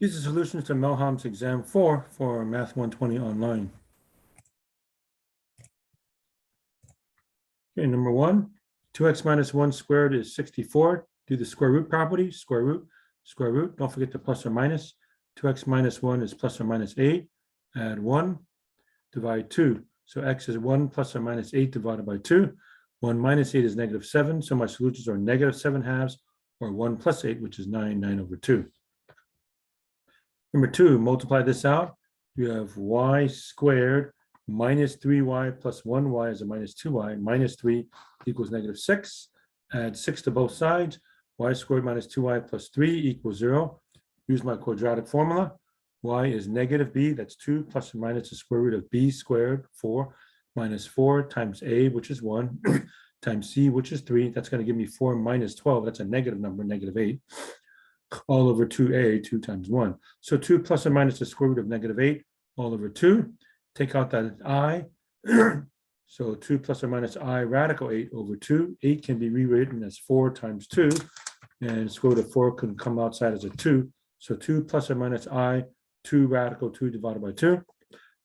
These are solutions to Melham's exam 4 for Math 120 online. Okay, number 1, 2x minus 1 squared is 64. Do the square root property, square root. Don't forget the plus or minus. 2x minus 1 is plus or minus 8. Add 1, divide 2. So x is 1 plus or minus 8 divided by 2. 1 minus 8 is negative 7. So my solutions are negative 7 halves, or 1 plus 8, which is 9 over 2. Number 2, multiply this out. You have y squared minus 3y plus 1y is a minus 2y. Minus 3 equals negative 6. Add 6 to both sides. Y squared minus 2y plus 3 equals 0. Use my quadratic formula. Y is negative b, that's 2, plus or minus the square root of b squared, 4, minus 4 times a, which is 1, times c, which is 3. That's going to give me 4 minus 12. That's a negative number, negative 8. All over 2a, 2 times 1. So 2 plus or minus the square root of negative 8, all over 2. Take out that I. So 2 plus or minus I radical 8 over 2. 8 can be rewritten as 4 times 2. And square root of 4 can come outside as a 2. So 2 plus or minus I, 2 radical 2 divided by 2.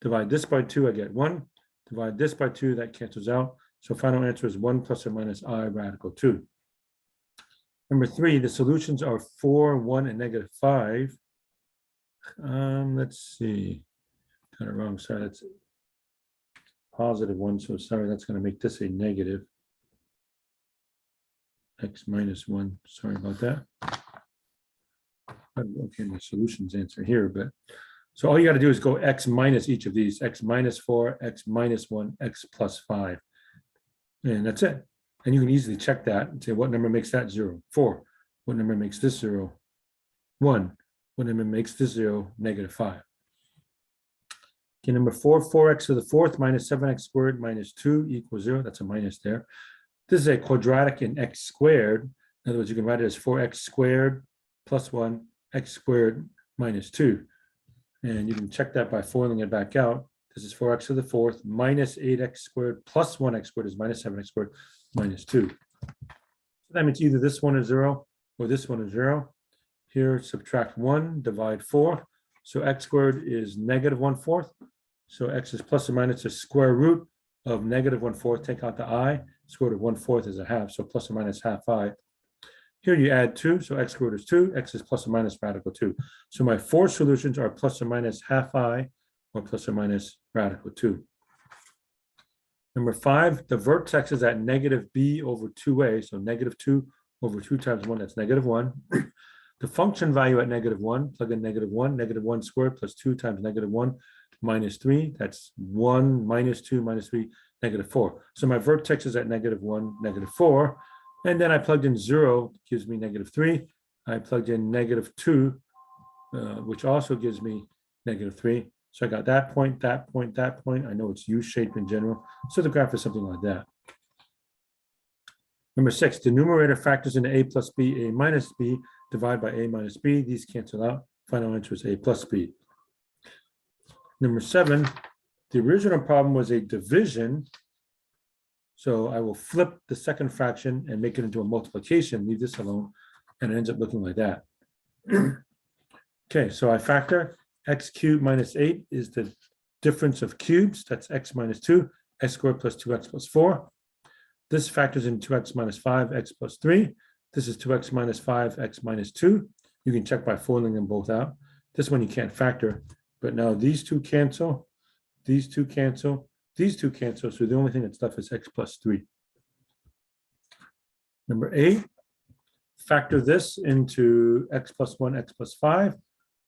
Divide this by 2, I get 1. Divide this by 2, that cancels out. So final answer is 1 plus or minus I radical 2. Number 3, the solutions are 4, 1, and negative 5. Let's see. Got it wrong. Sorry, that's positive 1. So sorry, that's going to make this a negative. X minus 1. Sorry about that. Okay, my solutions answer here, but so all you got to do is go x minus each of these. X minus 4, x minus 1, x plus 5. And that's it. And you can easily check that and say, what number makes that 0? 4. What number makes this 0? 1. What number makes this 0? Negative 5. Okay, number 4, 4x to the fourth minus 7x squared minus 2 equals 0. That's a minus there. This is a quadratic in x squared. In other words, you can write it as 4x squared plus 1, x squared minus 2. And you can check that by foiling it back out. This is 4x to the fourth minus 8x squared plus 1x squared is minus 7x squared minus 2. So that means either this one is 0 or this one is 0. Here, subtract 1, divide 4. So x squared is negative 1/4. So x is plus or minus the square root of negative 1/4. Take out the I. Square root of 1/4 is a half. So plus or minus half I. Here you add 2. So x squared is 2. X is plus or minus radical 2. So my 4 solutions are plus or minus half I or plus or minus radical 2. Number 5, the vertex is at negative b over 2a. So negative 2 over 2 times 1, that's negative 1. The function value at negative 1, plug in negative 1 squared plus 2 times negative 1 minus 3. That's 1 minus 2 minus 3, negative 4. So my vertex is at negative 1, negative 4. And then I plugged in 0, gives me negative 3. I plugged in negative 2, which also gives me negative 3. So I got that point, that point, that point. I know it's U-shaped in general. So the graph is something like that. Number 6, the numerator factors in a plus b, a minus b, divide by a minus b. These cancel out. Final answer is a plus b. Number 7, the original problem was a division. So I will flip the second fraction and make it into a multiplication, leave this alone, and it ends up looking like that. Okay, so I factor x cubed minus 8 is the difference of cubes. That's x minus 2, x squared plus 2x plus 4. This factors in 2x minus 5, x plus 3. This is 2x minus 5, x minus 2. You can check by foiling them both out. This one you can't factor, but now these two cancel, these two cancel, these two cancel, so the only thing that's left is x plus 3. Number 8, factor this into x plus 1, x plus 5.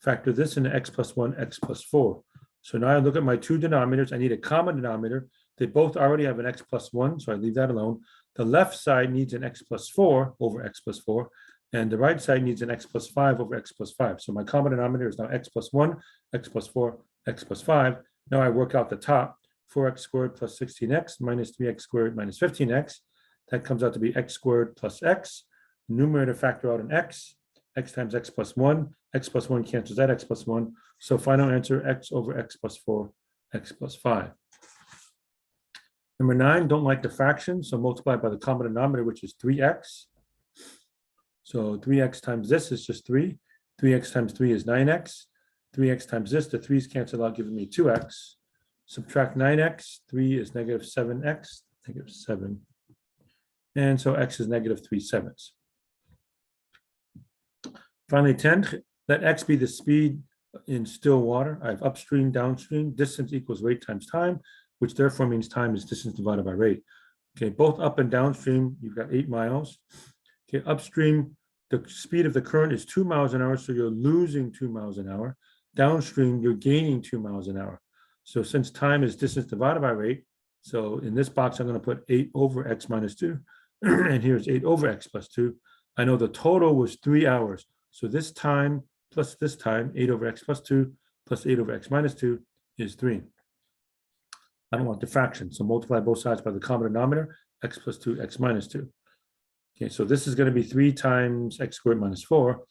Factor this into x plus 1, x plus 4. So now I look at my two denominators. I need a common denominator. They both already have an x plus 1, so I leave that alone. The left side needs an x plus 4 over x plus 4, and the right side needs an x plus 5 over x plus 5. So my common denominator is now x plus 1, x plus 4, x plus 5. Now I work out the top. 4x squared plus 16x minus 3x squared minus 15x. That comes out to be x squared plus x. Numerator factor out an x. X times x plus 1. X plus 1 cancels that x plus 1. So final answer, x over x plus 4, x plus 5. Number 9, don't like the fraction, so multiply by the common denominator, which is 3x. So 3x times this is just 3. 3x times 3 is 9x. 3x times this, the 3's cancel out, giving me 2x. Subtract 9x, 3 is negative 7x, negative 7. And so x is negative 3/7. Finally, 10, let x be the speed in still water. I have upstream, downstream, distance equals rate times time, which therefore means time is distance divided by rate. Okay, both up and downstream, you've got 8 miles. Okay, upstream, the speed of the current is 2 miles an hour, so you're losing 2 miles an hour. Downstream, you're gaining 2 miles an hour. So since time is distance divided by rate, so in this box, I'm going to put 8 over x minus 2, and here's 8 over x plus 2. I know the total was 3 hours. So this time plus this time, 8 over x plus 2 plus 8 over x minus 2 is 3. I don't want the fraction, so multiply both sides by the common denominator, x plus 2, x minus 2. Okay, so this is going to be 3 times x squared minus 4.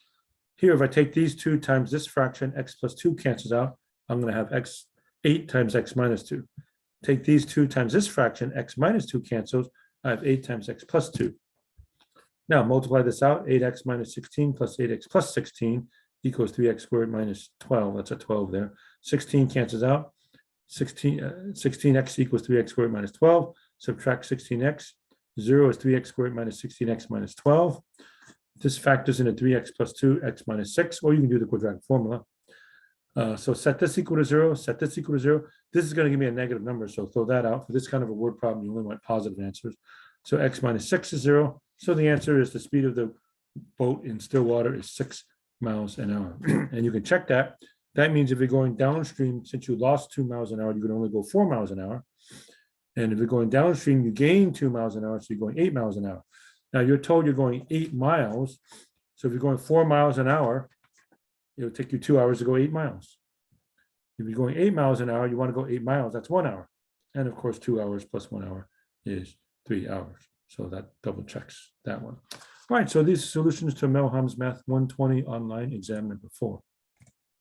Here, if I take these 2 times this fraction, x plus 2 cancels out. I'm going to have 8 times x minus 2. Take these 2 times this fraction, x minus 2 cancels. I have 8 times x plus 2. Now multiply this out, 8x minus 16 plus 8x plus 16 equals 3x squared minus 12. That's a 12 there. 16 cancels out. 16x equals 3x squared minus 12. Subtract 16x. 0 is 3x squared minus 16x minus 12. This factors into 3x plus 2, x minus 6, or you can do the quadratic formula. So set this equal to 0, set this equal to 0. This is going to give me a negative number, so throw that out. For this kind of a word problem, you only want positive answers. So x minus 6 is 0. So the answer is the speed of the boat in still water is 6 miles an hour. And you can check that. That means if you're going downstream, since you lost 2 miles an hour, you can only go 4 miles an hour. And if you're going downstream, you gain 2 miles an hour, so you're going 8 miles an hour. Now you're told you're going 8 miles. So if you're going 4 miles an hour, it'll take you 2 hours to go 8 miles. If you're going 8 miles an hour, you want to go 8 miles, that's 1 hour. And of course, 2 hours plus 1 hour is 3 hours. So that double checks that one. All right, so these solutions to Melham's Math 120 online exam number 4.